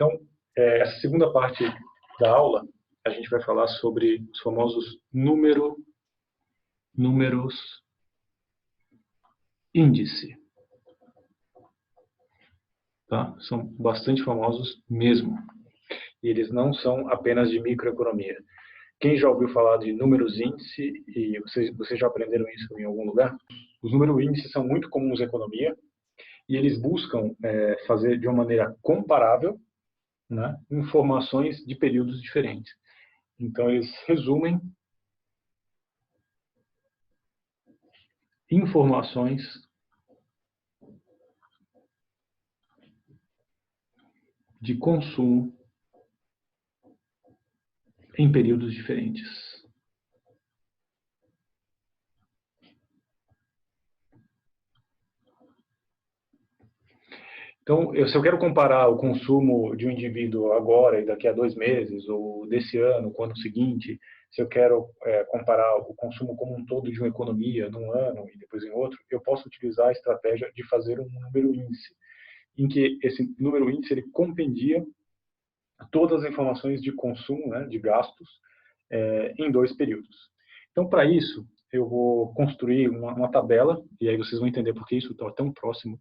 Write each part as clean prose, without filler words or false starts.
Então, essa segunda parte da aula, a gente vai falar sobre os famosos números índice. Tá? São bastante famosos mesmo. E eles não são apenas de microeconomia. Quem já ouviu falar de números índice, e vocês já aprenderam isso em algum lugar? Os números índice são muito comuns em economia, e eles buscam fazer de uma maneira comparável, né, informações de períodos diferentes. Então, eles resumem informações de consumo em períodos diferentes. Então, se eu quero comparar o consumo de um indivíduo agora e daqui a 2 meses, ou desse ano com o ano seguinte, se eu quero comparar o consumo como um todo de uma economia num ano e depois em outro, eu posso utilizar a estratégia de fazer um número índice, em que esse número índice ele compendia todas as informações de consumo, né, de gastos, em 2 períodos. Então, para isso, eu vou construir uma tabela, e aí vocês vão entender por que isso está tão próximo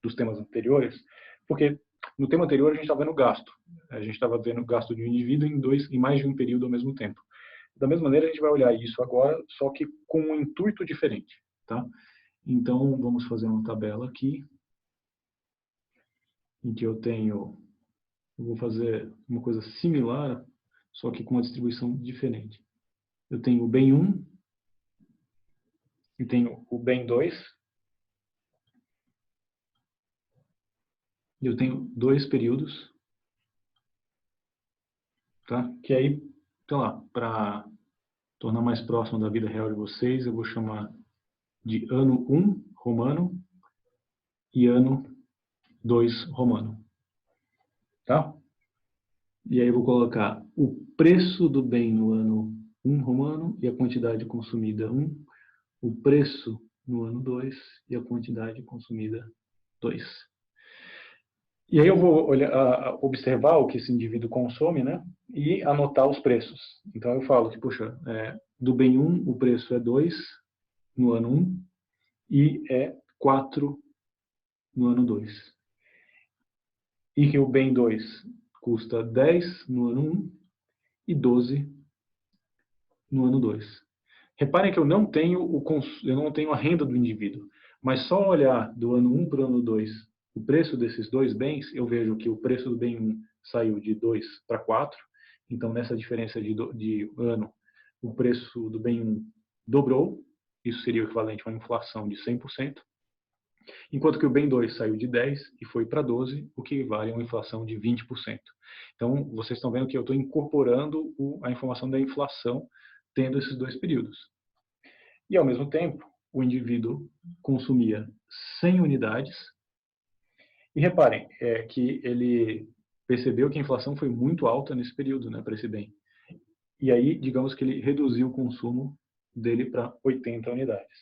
dos temas anteriores, porque no tema anterior a gente estava vendo gasto. A gente estava vendo gasto de um indivíduo em mais de um período ao mesmo tempo. Da mesma maneira, a gente vai olhar isso agora, só que com um intuito diferente. Tá? Então, vamos fazer uma tabela aqui, em que eu vou fazer uma coisa similar, só que com uma distribuição diferente. Eu tenho o bem 1, e tenho o bem 2, eu tenho 2 períodos, tá? Que aí, sei lá, para tornar mais próximo da vida real de vocês, eu vou chamar de ano 1 romano e ano 2 romano, tá? E aí eu vou colocar o preço do bem no ano 1 romano e a quantidade consumida 1, o preço no ano 2 e a quantidade consumida 2. E aí eu vou observar o que esse indivíduo consome, né? E anotar os preços. Então eu falo que, puxa, do bem 1 o preço é 2 no ano 1 e é 4 no ano 2. E que o bem 2 custa 10 no ano 1 e 12 no ano 2. Reparem que eu não tenho a renda do indivíduo, mas só olhar do ano 1 para o ano 2 o preço desses 2 bens, eu vejo que o preço do bem 1 saiu de 2 para 4, então nessa diferença de ano, o preço do bem 1 dobrou, isso seria o equivalente a uma inflação de 100%, enquanto que o bem 2 saiu de 10 e foi para 12, o que vale a uma inflação de 20%. Então, vocês estão vendo que eu estou incorporando a informação da inflação tendo esses 2 períodos. E, ao mesmo tempo, o indivíduo consumia 100 unidades. E reparem que ele percebeu que a inflação foi muito alta nesse período, né, para esse bem. E aí, digamos que ele reduziu o consumo dele para 80 unidades.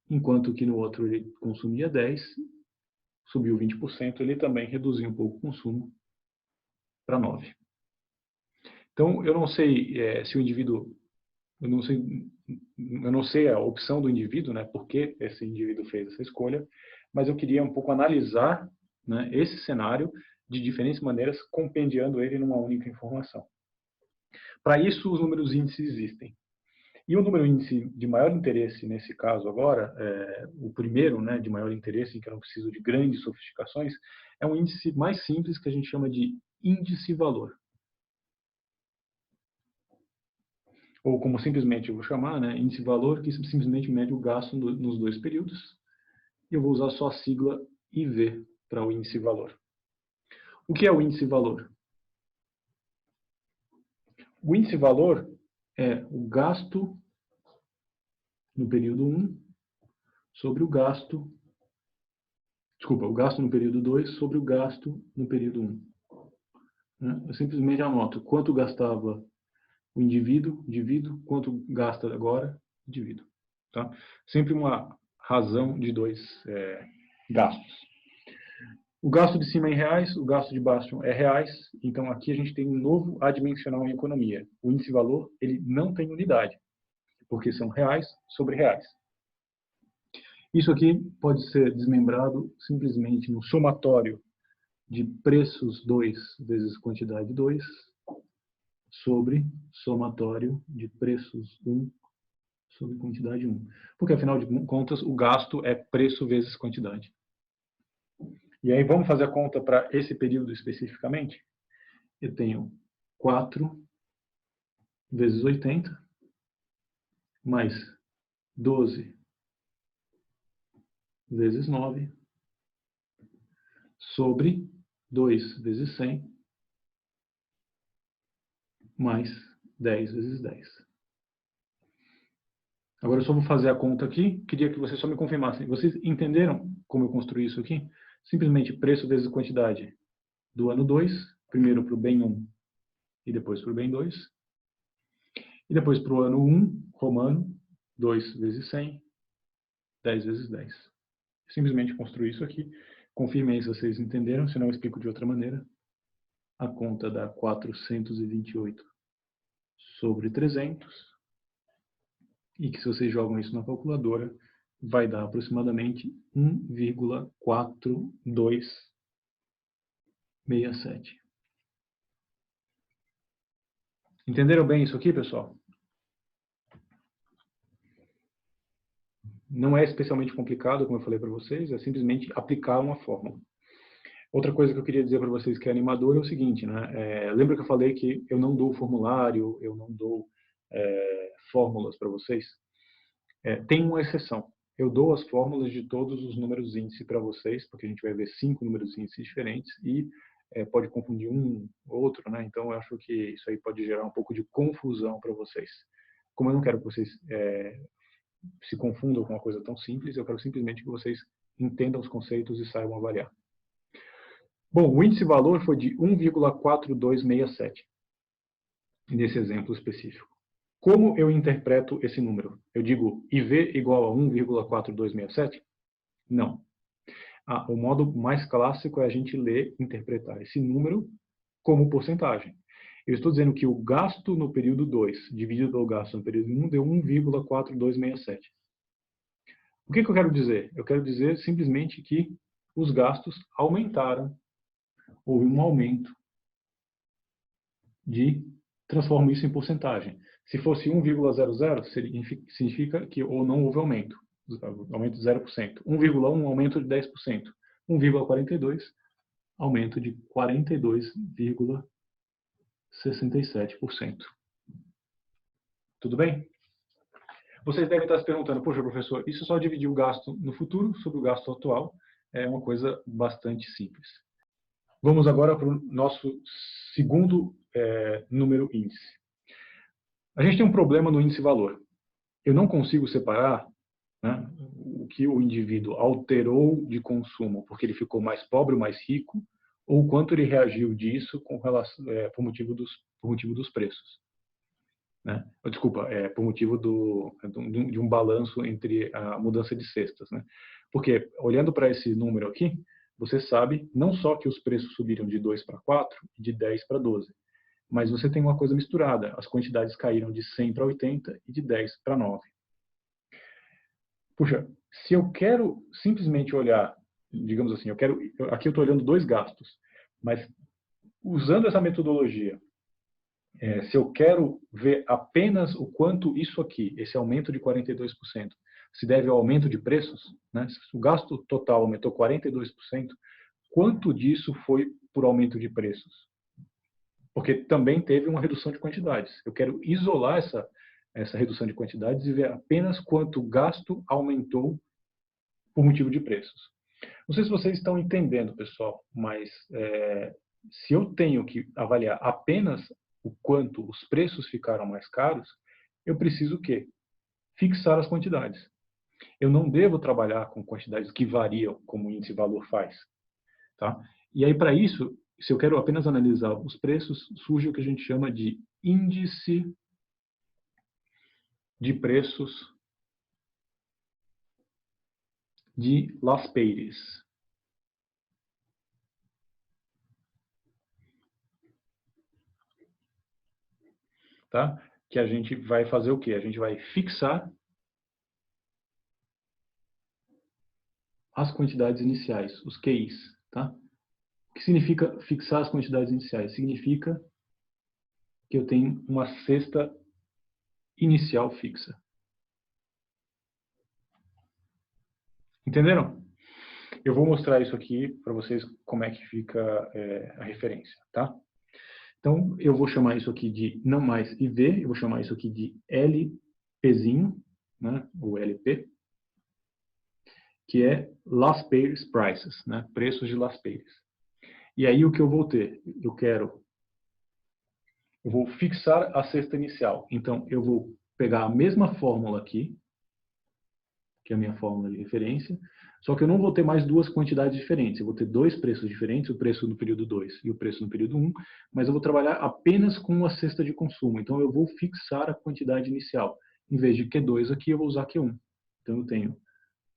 Enquanto que no outro ele consumia 10, subiu 20%, ele também reduziu um pouco o consumo para 9. Então, eu não sei se o indivíduo... Eu não sei a opção do indivíduo, né, por que esse indivíduo fez essa escolha, mas eu queria um pouco analisar, né, esse cenário de diferentes maneiras, compendiando ele numa única informação. Para isso, os números índices existem. E o número índice de maior interesse nesse caso agora, o primeiro, né, de maior interesse, em que eu não preciso de grandes sofisticações, é um índice mais simples que a gente chama de índice-valor. Ou como simplesmente eu vou chamar, né, índice-valor, que simplesmente mede o gasto nos 2 períodos. E eu vou usar só a sigla IV para o índice-valor. O que é o índice-valor? O índice-valor é o gasto no período 1 sobre o gasto... Desculpa, o gasto no período 2 sobre o gasto no período 1. Eu simplesmente anoto quanto gastava o indivíduo, divido, quanto gasta agora, divido. Tá? Sempre uma razão de 2 gastos. O gasto de cima é em reais, o gasto de baixo é reais, então aqui a gente tem um novo adimensional em economia. O índice-valor, ele não tem unidade, porque são reais sobre reais. Isso aqui pode ser desmembrado simplesmente no somatório de preços 2 vezes quantidade 2 sobre somatório de preços 1 sobre quantidade 1. Porque, afinal de contas, o gasto é preço vezes quantidade. E aí, vamos fazer a conta para esse período especificamente? Eu tenho 4 vezes 80, mais 12 vezes 9, sobre 2 vezes 100, mais 10 vezes 10. Agora eu só vou fazer a conta aqui, queria que vocês só me confirmassem. Vocês entenderam como eu construí isso aqui? Simplesmente preço vezes quantidade do ano 2, primeiro para o bem 1 e depois para o bem 2. E depois para o ano 1, romano, 2 vezes 100, 10 vezes 10. Simplesmente construir isso aqui. Confirmem se vocês entenderam, senão eu explico de outra maneira. A conta dá 428 sobre 300. E que se vocês jogam isso na calculadora, vai dar aproximadamente 1,4267. Entenderam bem isso aqui, pessoal? Não é especialmente complicado, como eu falei para vocês, é simplesmente aplicar uma fórmula. Outra coisa que eu queria dizer para vocês que é animador é o seguinte, né? Lembra que eu falei que eu não dou formulário, eu não dou fórmulas para vocês? Tem uma exceção. Eu dou as fórmulas de todos os números índice para vocês, porque a gente vai ver 5 números índice diferentes e pode confundir um ou outro, né? Então eu acho que isso aí pode gerar um pouco de confusão para vocês. Como eu não quero que vocês se confundam com uma coisa tão simples, eu quero simplesmente que vocês entendam os conceitos e saibam avaliar. Bom, o índice-valor foi de 1,4267, nesse exemplo específico. Como eu interpreto esse número? Eu digo IV igual a 1,4267? Não. O modo mais clássico é a gente ler, interpretar esse número como porcentagem. Eu estou dizendo que o gasto no período 2, dividido pelo gasto no período 1, deu 1,4267. O que eu quero dizer? Eu quero dizer simplesmente que os gastos aumentaram. Houve um aumento transformo isso em porcentagem. Se fosse 1,00, significa que ou não houve aumento de 0%. 1,1, aumento de 10%. 1,42, aumento de 42,67%. Tudo bem? Vocês devem estar se perguntando, poxa, professor, isso só dividir o gasto no futuro sobre o gasto atual é uma coisa bastante simples. Vamos agora para o nosso segundo número índice. A gente tem um problema no índice-valor. Eu não consigo separar, né, o que o indivíduo alterou de consumo porque ele ficou mais pobre ou mais rico, ou o quanto ele reagiu disso por motivo dos preços. Né? Desculpa, por motivo de um balanço entre a mudança de cestas. Né? Porque, olhando para esse número aqui, você sabe não só que os preços subiram de 2 para 4, de 10 para 12, mas você tem uma coisa misturada. As quantidades caíram de 100 para 80 e de 10 para 9. Puxa, se eu quero simplesmente olhar, digamos assim, aqui eu estou olhando dois gastos, mas usando essa metodologia, se eu quero ver apenas o quanto isso aqui, esse aumento de 42%, se deve ao aumento de preços, né? Se o gasto total aumentou 42%, quanto disso foi por aumento de preços? Porque também teve uma redução de quantidades. Eu quero isolar essa redução de quantidades e ver apenas quanto o gasto aumentou por motivo de preços. Não sei se vocês estão entendendo, pessoal, mas se eu tenho que avaliar apenas o quanto os preços ficaram mais caros, eu preciso o quê? Fixar as quantidades. Eu não devo trabalhar com quantidades que variam, como o índice-valor faz. Tá? E aí, para isso, se eu quero apenas analisar os preços, surge o que a gente chama de índice de preços de Las Peyres. tá? Que a gente vai fazer o quê? A gente vai fixar as quantidades iniciais, os QIs, tá? O que significa fixar as quantidades iniciais? Significa que eu tenho uma cesta inicial fixa. Entenderam? Eu vou mostrar isso aqui para vocês como é que fica a referência, tá? Então, eu vou chamar isso aqui de não mais IV, eu vou chamar isso aqui de LPzinho, né, ou LP, que é Last Payers Prices, né, preços de last payers. E aí o que eu vou ter? Eu vou fixar a cesta inicial. Então, eu vou pegar a mesma fórmula aqui, que é a minha fórmula de referência, só que eu não vou ter mais duas quantidades diferentes. Eu vou ter dois preços diferentes, o preço no período 2 e o preço no período 1, mas eu vou trabalhar apenas com a cesta de consumo. Então, eu vou fixar a quantidade inicial. Em vez de Q2 aqui, eu vou usar Q1. Então, eu tenho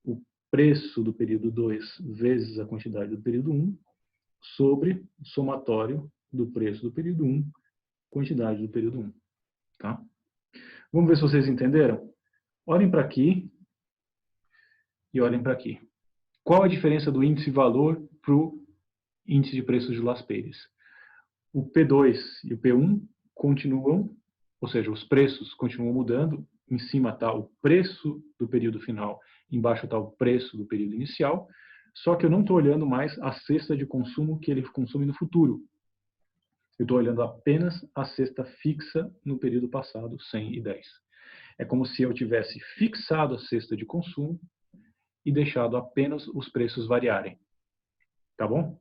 o preço do período 2 vezes a quantidade do período 1 sobre o somatório do preço do período 1, quantidade do período 1. Tá? Vamos ver se vocês entenderam? Olhem para aqui e olhem para aqui. Qual a diferença do índice valor para o índice de preços de Las Payres? O P2 e o P1 continuam, ou seja, os preços continuam mudando. Em cima está o preço do período final, embaixo está o preço do período inicial. Só que eu não estou olhando mais a cesta de consumo que ele consome no futuro. Eu estou olhando apenas a cesta fixa no período passado, 100 e 10. É como se eu tivesse fixado a cesta de consumo e deixado apenas os preços variarem. Tá bom?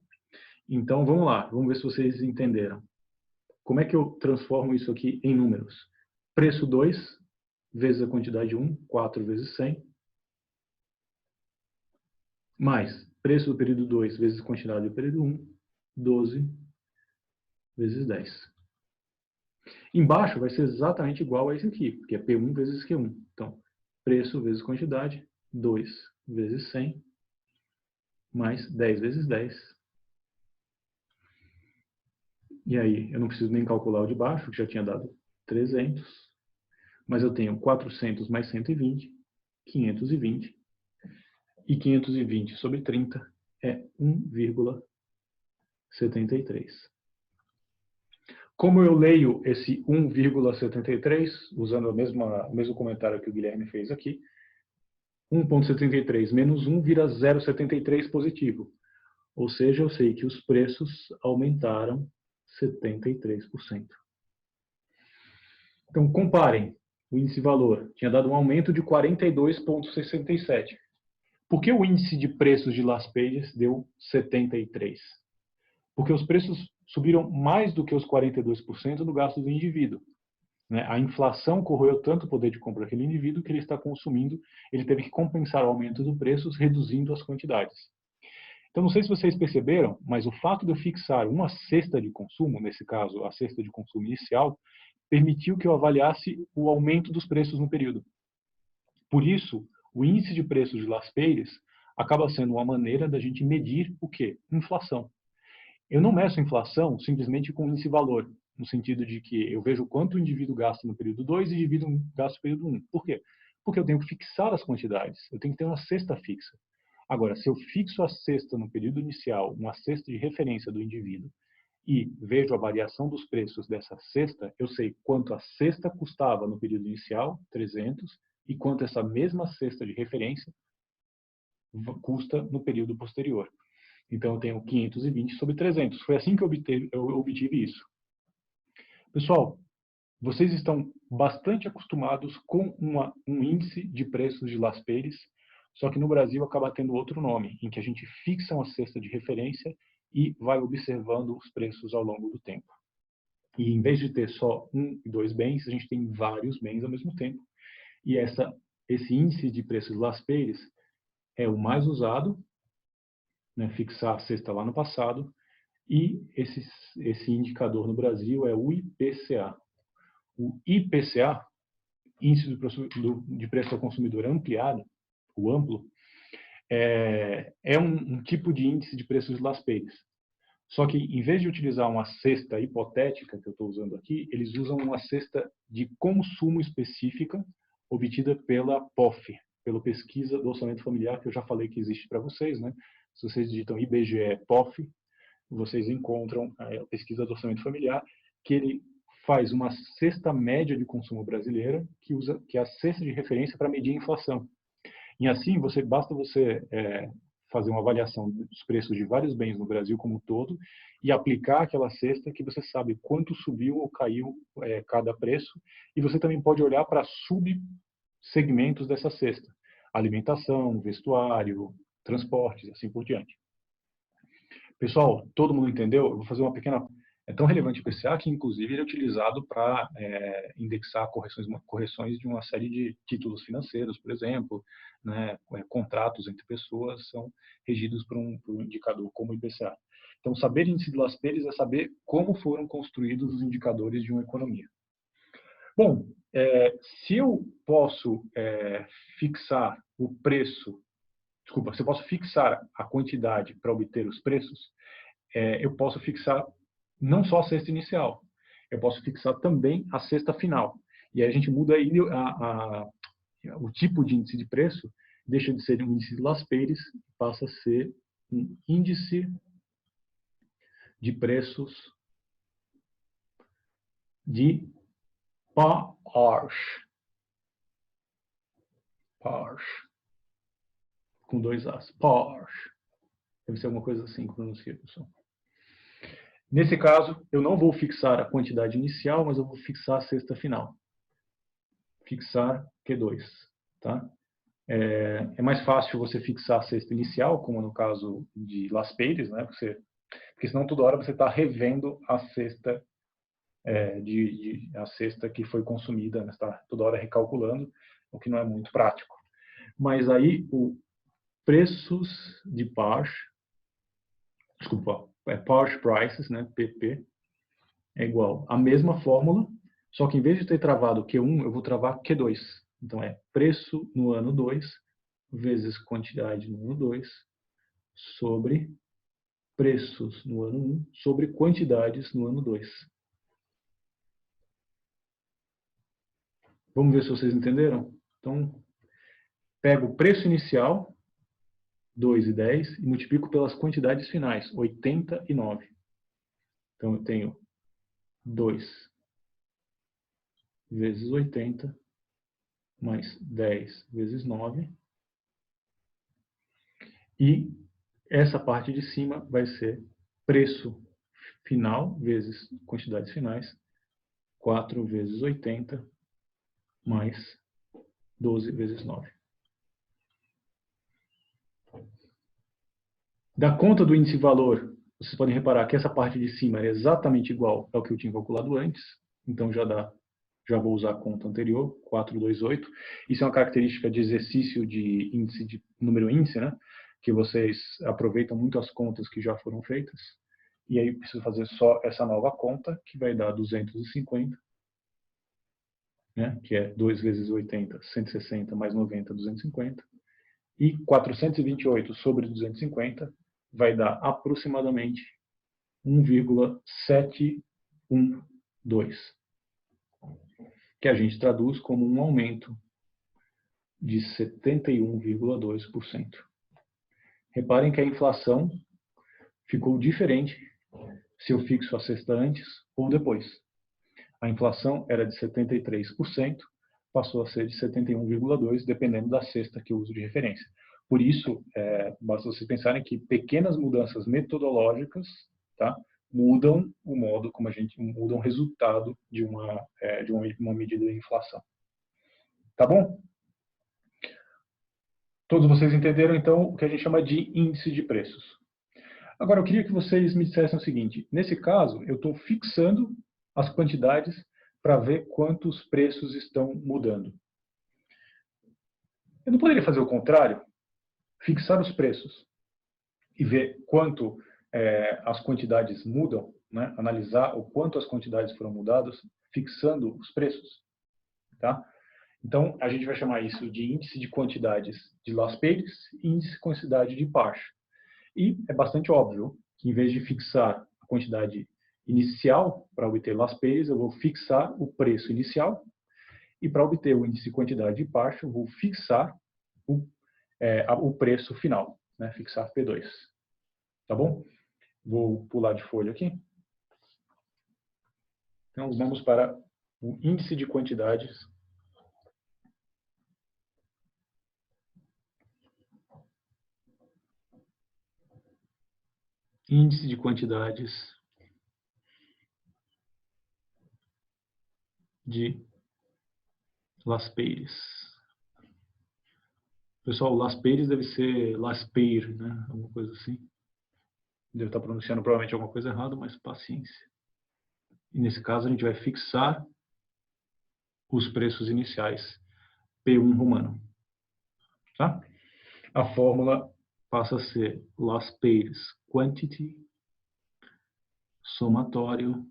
Então, vamos lá. Vamos ver se vocês entenderam. Como é que eu transformo isso aqui em números? Preço 2 vezes a quantidade 1, 4 vezes 100, mais preço do período 2 vezes a quantidade do período 1, 12 vezes 10. Embaixo vai ser exatamente igual a esse aqui, porque é P1 vezes Q1. Então, preço vezes quantidade, 2 vezes 100, mais 10 vezes 10. E aí, eu não preciso nem calcular o de baixo, que já tinha dado 300. Mas eu tenho 400 mais 120, 520. E 520 sobre 30 é 1,73. Como eu leio esse 1,73, usando o mesmo comentário que o Guilherme fez aqui, 1,73 menos 1 vira 0,73 positivo. Ou seja, eu sei que os preços aumentaram 73%. Então, comparem o índice valor. Tinha dado um aumento de 42,67. Por que o índice de preços de Las Payres deu 73? Porque os preços subiram mais do que os 42% do gasto do indivíduo. A inflação corroeu tanto o poder de compra daquele indivíduo que ele está consumindo, ele teve que compensar o aumento dos preços reduzindo as quantidades. Então, não sei se vocês perceberam, mas o fato de eu fixar uma cesta de consumo, nesse caso, a cesta de consumo inicial, permitiu que eu avaliasse o aumento dos preços no período. Por isso, o índice de preços de Las Payres acaba sendo uma maneira da gente medir o quê? Inflação. Eu não meço a inflação simplesmente com índice valor, no sentido de que eu vejo quanto o indivíduo gasta no período 2 e divido o gasto no período 1. Por quê? Porque eu tenho que fixar as quantidades, eu tenho que ter uma cesta fixa. Agora, se eu fixo a cesta no período inicial, uma cesta de referência do indivíduo, e vejo a variação dos preços dessa cesta, eu sei quanto a cesta custava no período inicial, 300, e quanto essa mesma cesta de referência custa no período posterior. Então, eu tenho 520 sobre 300. Foi assim que eu obtive isso. Pessoal, vocês estão bastante acostumados com um índice de preços de Las Payres, só que no Brasil acaba tendo outro nome, em que a gente fixa uma cesta de referência e vai observando os preços ao longo do tempo. E em vez de ter só um e dois bens, a gente tem vários bens ao mesmo tempo. E esse índice de preços Las Payres é o mais usado, né, fixar a cesta lá no passado, e esse indicador no Brasil é o IPCA. O IPCA, Índice de Preço ao Consumidor Ampliado, o amplo, é um tipo de índice de preços de Las Payres. Só que, em vez de utilizar uma cesta hipotética, que eu estou usando aqui, eles usam uma cesta de consumo específica, obtida pela POF, pela Pesquisa do Orçamento Familiar, que eu já falei que existe para vocês, né? Se vocês digitam IBGE POF, vocês encontram a Pesquisa do Orçamento Familiar, que ele faz uma cesta média de consumo brasileira, que é a cesta de referência para medir a inflação. E assim, basta você fazer uma avaliação dos preços de vários bens no Brasil como um todo e aplicar aquela cesta que você sabe quanto subiu ou caiu cada preço. E você também pode olhar para subsegmentos dessa cesta: alimentação, vestuário, transportes, assim por diante. Pessoal, todo mundo entendeu? Eu vou fazer uma pequena... É tão relevante o IPCA que, inclusive, ele é utilizado para indexar correções de uma série de títulos financeiros, por exemplo, né? Contratos entre pessoas são regidos por um indicador como o IPCA. Então, saber índice de Las Perez é saber como foram construídos os indicadores de uma economia. Bom, se eu posso fixar o preço, desculpa, se eu posso fixar a quantidade para obter os preços, eu posso fixar não só a cesta inicial, eu posso fixar também a cesta final. E aí a gente muda aí o tipo de índice de preço, deixa de ser um índice de Las Perez, passa a ser um índice de preços de PARS. PARS. Com 2 As. PARS. Deve ser alguma coisa assim que pronuncia, pessoal. Nesse caso, eu não vou fixar a quantidade inicial, mas eu vou fixar a cesta final. Fixar Q2. Tá? É mais fácil você fixar a cesta inicial, como no caso de Las Perez, né? Porque senão toda hora você está revendo a cesta, a cesta que foi consumida, né? Está toda hora recalculando, o que não é muito prático. Mas aí, o preços de PARS, desculpa, Purchase Prices, né, PP, é igual à mesma fórmula, só que em vez de ter travado Q1, eu vou travar Q2. Então, é preço no ano 2 vezes quantidade no ano 2 sobre preços no ano 1 sobre quantidades no ano 2. Vamos ver se vocês entenderam? Então, pego o preço inicial, 2,10, e multiplico pelas quantidades finais, 89. Então, eu tenho 2 vezes 80, mais 10 vezes 9. E essa parte de cima vai ser preço final vezes quantidades finais, 4 vezes 80, mais 12 vezes 9. Da conta do índice valor, vocês podem reparar que essa parte de cima é exatamente igual ao que eu tinha calculado antes. Então, já vou usar a conta anterior, 428. Isso é uma característica de exercício de índice, de número índice, né? Que vocês aproveitam muito as contas que já foram feitas. E aí, preciso fazer só essa nova conta, que vai dar 250. Né? Que é 2 vezes 80, 160, mais 90, 250. E 428 sobre 250 vai dar aproximadamente 1,712, que a gente traduz como um aumento de 71,2%. Reparem que a inflação ficou diferente se eu fixo a cesta antes ou depois. A inflação era de 73%, passou a ser de 71,2%, dependendo da cesta que eu uso de referência. Por isso, basta vocês pensarem que pequenas mudanças metodológicas, tá, mudam o modo como mudam o resultado de uma medida de inflação. Tá bom? Todos vocês entenderam, então, o que a gente chama de índice de preços. Agora, eu queria que vocês me dissessem o seguinte: nesse caso, eu estou fixando as quantidades para ver quantos preços estão mudando. Eu não poderia fazer o contrário? Fixar os preços e ver quanto as quantidades mudam, né? Analisar o quanto as quantidades foram mudadas, fixando os preços. Tá? Então, a gente vai chamar isso de índice de quantidades de Las Perez e índice de quantidade de PARS. E é bastante óbvio que, em vez de fixar quantidade inicial, para obter last pays, eu vou fixar o preço inicial. E para obter o índice de quantidade de parte, eu vou fixar o preço final, né? Fixar P2. Tá bom? Vou pular de folha aqui. Então, vamos para o índice de quantidades. Índice de quantidades de Las Peyres. Pessoal, Las Peyres deve ser Las Peyre, né? Alguma coisa assim. Devo estar pronunciando provavelmente alguma coisa errada, mas paciência. E nesse caso a gente vai fixar os preços iniciais P1 romano. Tá? A fórmula passa a ser Las Peyres Quantity somatório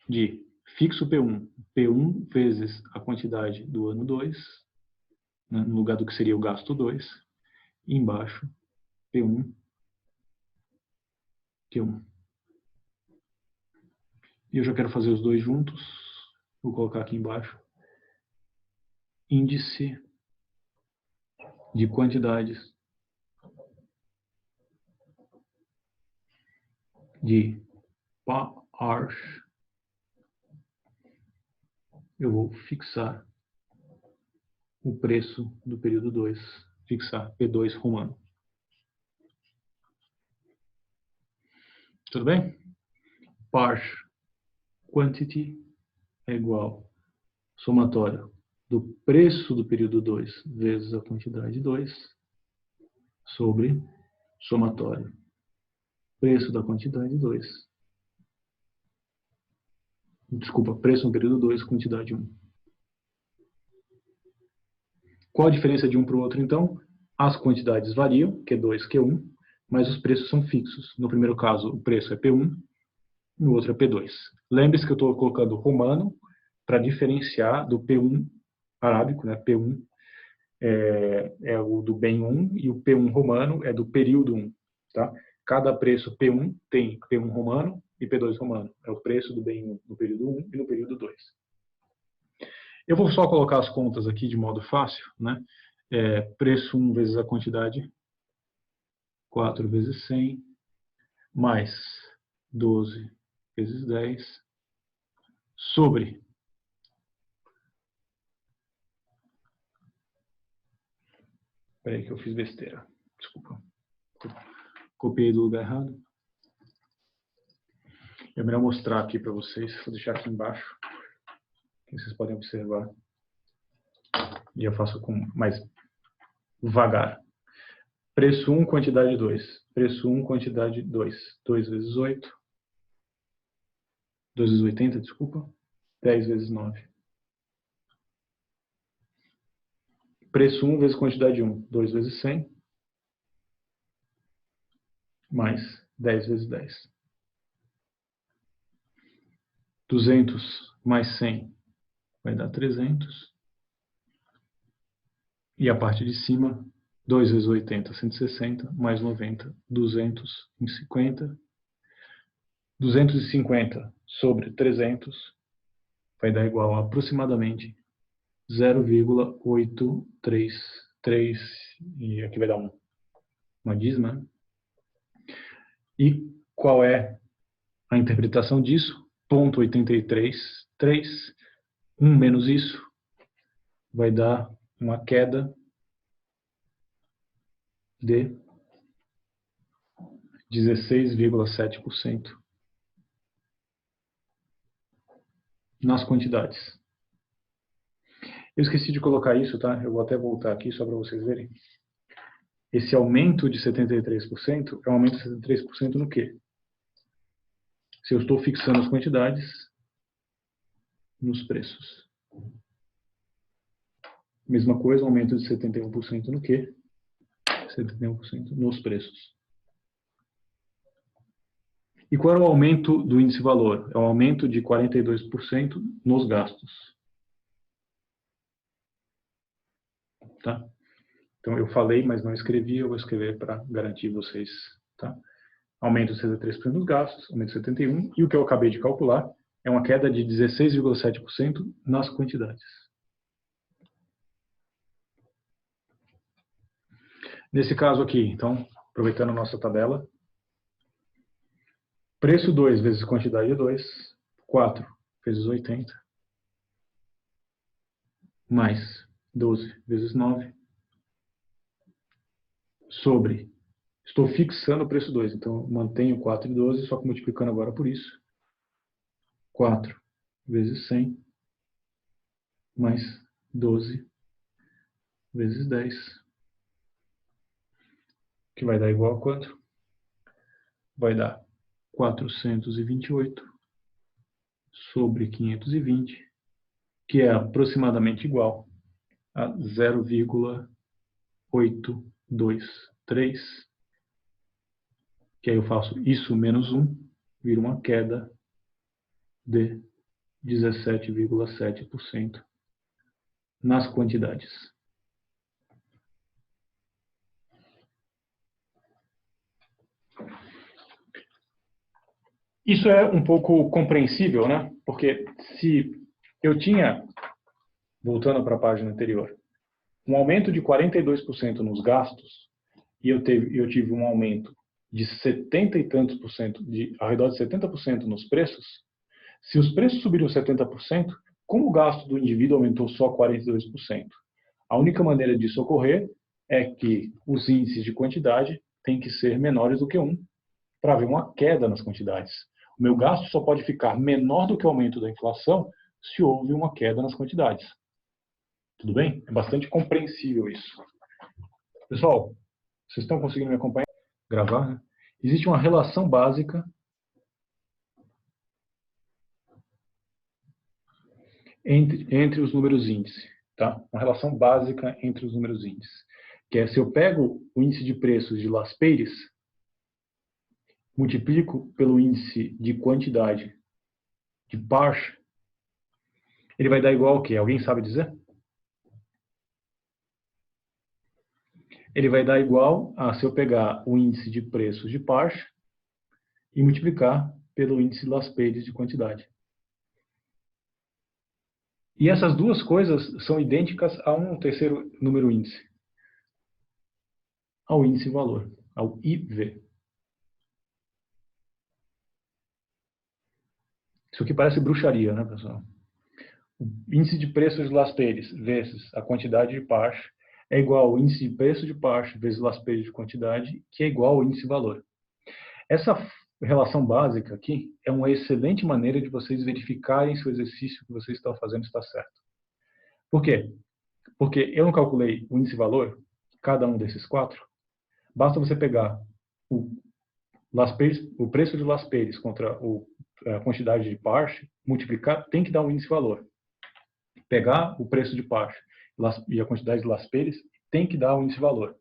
de fixo P1, P1 vezes a quantidade do ano 2, né, no lugar do que seria o gasto 2, e embaixo P1, Q1. E eu já quero fazer os dois juntos, vou colocar aqui embaixo, índice de quantidades de PARS, eu vou fixar o preço do período 2, fixar P2 romano. Tudo bem? PARS quantity é igual somatório do preço do período 2 vezes a quantidade 2 sobre somatório preço da quantidade 2. Desculpa, preço no período 2, quantidade 1. Qual a diferença de um para o outro, então? As quantidades variam, Q2, Q1, mas os preços são fixos. No primeiro caso, o preço é P1, no outro é P2. Lembre-se que eu estou colocando romano para diferenciar do P1 arábico, né? P1 é o do bem 1 e o P1 romano é do período 1. Tá? Cada preço P1 tem P1 romano e P2 romano. É o preço do bem 1 no período 1 e no período 2. Eu vou só colocar as contas aqui de modo fácil, né? Preço 1 vezes a quantidade, 4 vezes 100, mais 12 vezes 10, sobre Espera aí que eu fiz besteira. Desculpa. Copiei do lugar errado. É melhor mostrar aqui para vocês. Vou deixar aqui embaixo. Que vocês podem observar. E eu faço com mais vagar. Preço 1, quantidade 2. Preço 1, quantidade 2. 2 vezes 8. 2 vezes 80, desculpa. 10 vezes 9. Preço 1 vezes quantidade 1. 2 vezes 100. Mais 10 vezes 10. 200 mais 100 vai dar 300. E a parte de cima, 2 vezes 80, 160, mais 90, 250. 250 sobre 300 vai dar igual a aproximadamente 0,833, e aqui vai dar uma dízima. E qual é a interpretação disso? 0,833, 1 menos isso, vai dar uma queda de 16,7% nas quantidades. Eu esqueci de colocar isso, tá? Eu vou até voltar aqui só para vocês verem. Esse aumento de 73% é um aumento de 73% no quê? Se eu estou fixando as quantidades nos preços. Mesma coisa, um aumento de 71% no quê? 71% nos preços. E qual é o aumento do índice valor? É um aumento de 42% nos gastos. Tá? Então eu falei, mas não escrevi, eu vou escrever para garantir vocês. Tá? aumento de 63% dos gastos, aumento de 71%, e o que eu acabei de calcular é uma queda de 16,7% nas quantidades. Nesse caso aqui, então, aproveitando a nossa tabela, preço 2 vezes quantidade 2, 4 vezes 80, mais 12 vezes 9, sobre, estou fixando o preço 2, então mantenho 4 e 12, só que multiplicando agora por isso, 4 vezes 100, mais 12 vezes 10, que vai dar igual a quanto? Vai dar 428 sobre 520, que é aproximadamente igual a 0,823, que aí eu faço isso menos 1, vira uma queda de 17,7% nas quantidades. Isso é um pouco compreensível, né? Porque se eu tinha, voltando para a página anterior, um aumento de 42% nos gastos, e eu tive um aumento de 70 e tantos por cento, ao redor de 70% nos preços, se os preços subiram 70%, como o gasto do indivíduo aumentou só 42%? A única maneira disso ocorrer é que os índices de quantidade têm que ser menores do que 1 para haver uma queda nas quantidades. O meu gasto só pode ficar menor do que o aumento da inflação se houve uma queda nas quantidades. Tudo bem? É bastante compreensível isso. Pessoal, vocês estão conseguindo me acompanhar? Gravar, né? Existe uma relação básica entre os números índice. Tá? Uma relação básica entre os números índice. Que é, se eu pego o índice de preços de Las Peyres, multiplico pelo índice de quantidade de Parche, ele vai dar igual ao quê? Alguém sabe dizer? Ele vai dar igual a se eu pegar o índice de preços de Parche e multiplicar pelo índice Las Peyres de quantidade. E essas duas coisas são idênticas a um terceiro número índice, ao índice valor, ao IV. Isso aqui parece bruxaria, né, pessoal? O índice de preços de Las Peyres vezes a quantidade de Parche é igual ao índice de preço de Parche vezes Las Peyres de quantidade, que é igual ao índice valor. Essa relação básica aqui é uma excelente maneira de vocês verificarem se o exercício que vocês estão fazendo está certo. Por quê? Porque eu não calculei o índice valor, cada um desses quatro. Basta você pegar o preço de Las Peyres contra a quantidade de Parche, multiplicar, tem que dar um índice valor. Pegar o preço de Parche e a quantidade de Las Peyres, tem que dar um índice valor.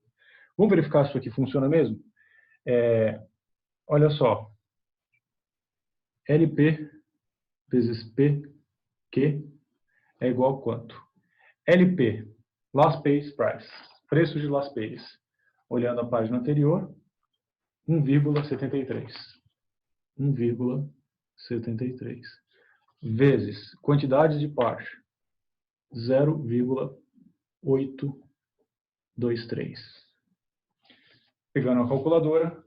Vamos verificar se isso aqui funciona mesmo? Olha só. LP vezes PQ é igual a quanto? LP, Las Peyres Price, preço de Las Peyres. Olhando a página anterior, 1,73. 1,73. Vezes quantidade de Parche, 0,823. Pegando a calculadora,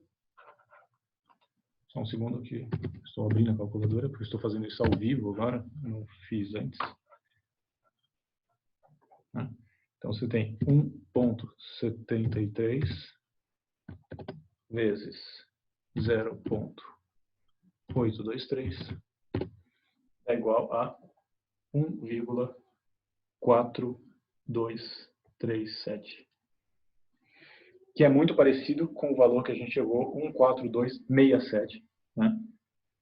só um segundo aqui, estou abrindo a calculadora, porque estou fazendo isso ao vivo agora, não fiz antes. Então, você tem 1,73 vezes 0,823 é igual a 1,4237, que é muito parecido com o valor que a gente chegou, 1,4267, né?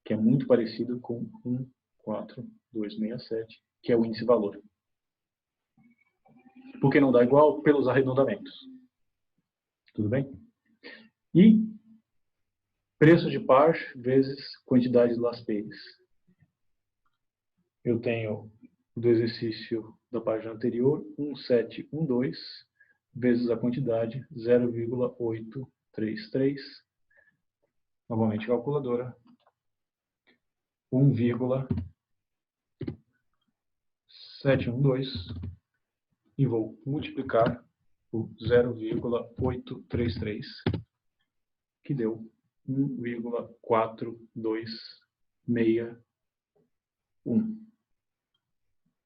Que é muito parecido com 1,4267, que é o índice valor. Por que não dá igual? Pelos arredondamentos. Tudo bem? E preço de Parche vezes quantidade de Las Peyres. Eu tenho do exercício da página anterior, 1712 vezes a quantidade, 0,833, novamente calculadora, 1,712 e vou multiplicar por 0,833, que deu 1,4261.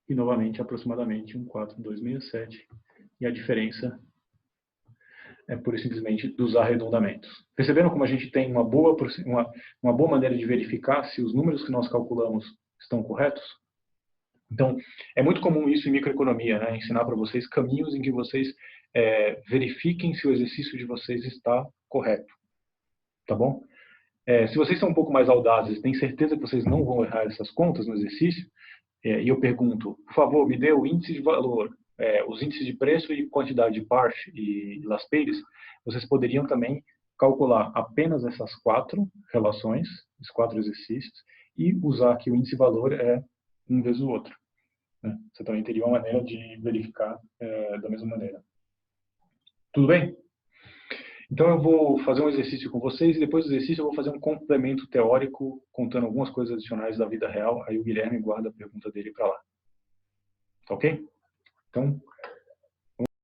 E novamente aproximadamente 1,4267. E a diferença é pura e simplesmente dos arredondamentos. Perceberam como a gente tem uma boa maneira de verificar se os números que nós calculamos estão corretos? Então, é muito comum isso em microeconomia, né? Ensinar para vocês caminhos em que vocês verifiquem se o exercício de vocês está correto. Tá bom? Se vocês são um pouco mais audazes, têm certeza que vocês não vão errar essas contas no exercício, e eu pergunto, por favor, me dê o índice de valor, os índices de preço e quantidade de Parsh e Laspeyres, vocês poderiam também calcular apenas essas 4 relações, esses 4 exercícios, e usar que o índice de valor é um vezes o outro. Né? Você também teria uma maneira de verificar da mesma maneira. Tudo bem? Então eu vou fazer um exercício com vocês e depois do exercício eu vou fazer um complemento teórico contando algumas coisas adicionais da vida real. Aí o Guilherme guarda a pergunta dele para lá. Tá ok? Então,